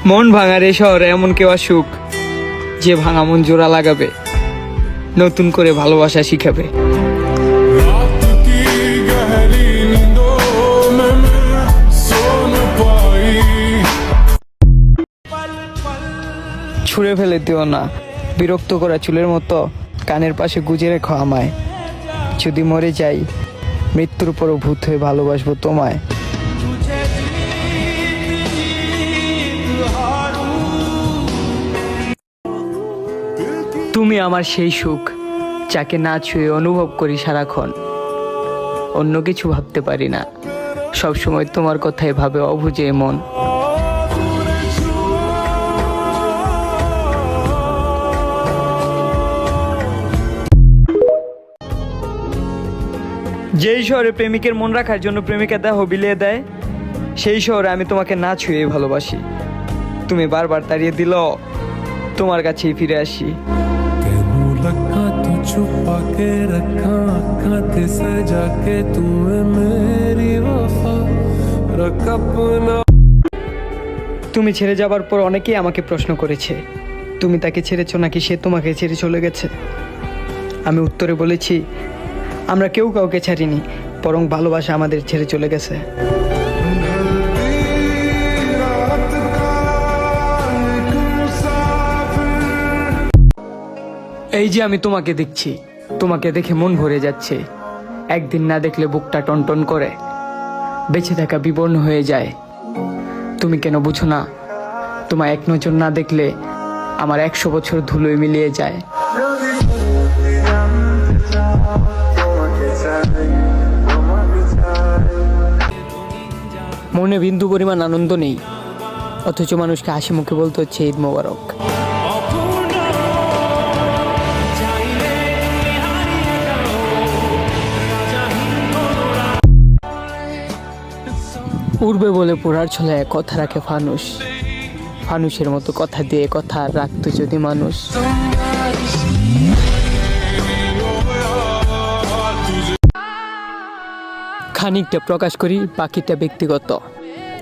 মন ভাঙার এ শহরে এমন কেউ আসুক যে ভাঙা মন জোড়া লাগাবে, নতুন করে ভালোবাসা শিখাবে। रात की गहरी नींदों में मैं सो न पाई। ছুঁড়ে ফেলে দিও না, বিরক্ত করা চুলের মতো কানের পাশে গুজে রেখো আমায়। যদি মরে যাই, মৃত্যুর পরও ভূত হয়ে ভালোবাসবো তোমায়। তুমি আমার সেই সুখ, যাকে না ছুঁয়ে অনুভব করি সারাক্ষণ। অন্য কিছু ভাবতে পারি না, সবসময় তোমার কথাই ভাবে অবুঝে মন। যেই শহরে প্রেমিকের মন রাখার জন্য প্রেমিকা দেহ বিলিয়ে দেয়, সেই শহরে আমি তোমাকে না ছুঁয়ে ভালোবাসি। তুমি বারবার তাড়িয়ে দিল, তোমার কাছেই ফিরে আসি। तेनू लखा तू छुपा के रखा अखा ते सजा के तू है मेरी वफा रख अपना। তুমি ছেড়ে যাবার পর অনেকেই আমাকে প্রশ্ন করেছে, তুমি তাকে ছেড়েছো নাকি সে তোমাকে ছেড়ে চলে গেছে। আমি উত্তরে বলেছি, আমরা কেউ কাউকে ছাড়িনি, বরং ভালোবাসা আমাদের ছেড়ে চলে গেছে। এই যে আমি তোমাকে দেখছি, তোমাকে দেখে মন ভরে যাচ্ছে। একদিন না দেখলে বুকটা টনটন করে, বেঁচে থাকা বিবর্ণ হয়ে যায়। তুমি কেন বুঝো না, তোমায় এক নজর না দেখলে আমার 100 বছর ধুলোয় মিলিয়ে যায়। মনে বিন্দু পরিমাণ আনন্দ নেই, অথচ মানুষকে হাসি মুখে বলতে হচ্ছে ঈদ মোবারক। উড়বে বলে পোড়ার ছলায় কথা রাখে ফানুস, ফানুসের মতো কথা দিয়ে কথা রাখতো যদি মানুষ। খানিকটা প্রকাশ করি, বাকিটা ব্যক্তিগত।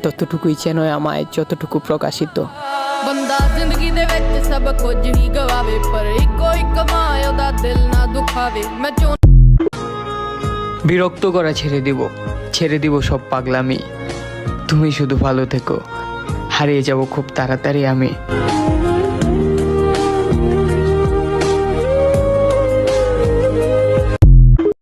ততটুকুই চেন আমায় যতটুকু প্রকাশিত। ਬੰਦਾ ਜ਼ਿੰਦਗੀ ਦੇ ਵਿੱਚ ਸਭ ਕੁਝ ਹੀ ਗਵਾਵੇ, ਪਰ ਇੱਕੋ ਇੱਕ ਮਾਂ ਉਹਦਾ ਦਿਲ ਨਾ ਦੁਖਾਵੇ। ਮੈਂ বিরক্ত করা ছেড়ে দিব সব পাগলামি। তুমি শুধু ভালো থেকো, হারিয়ে যাব খুব তাড়াতাড়ি আমি।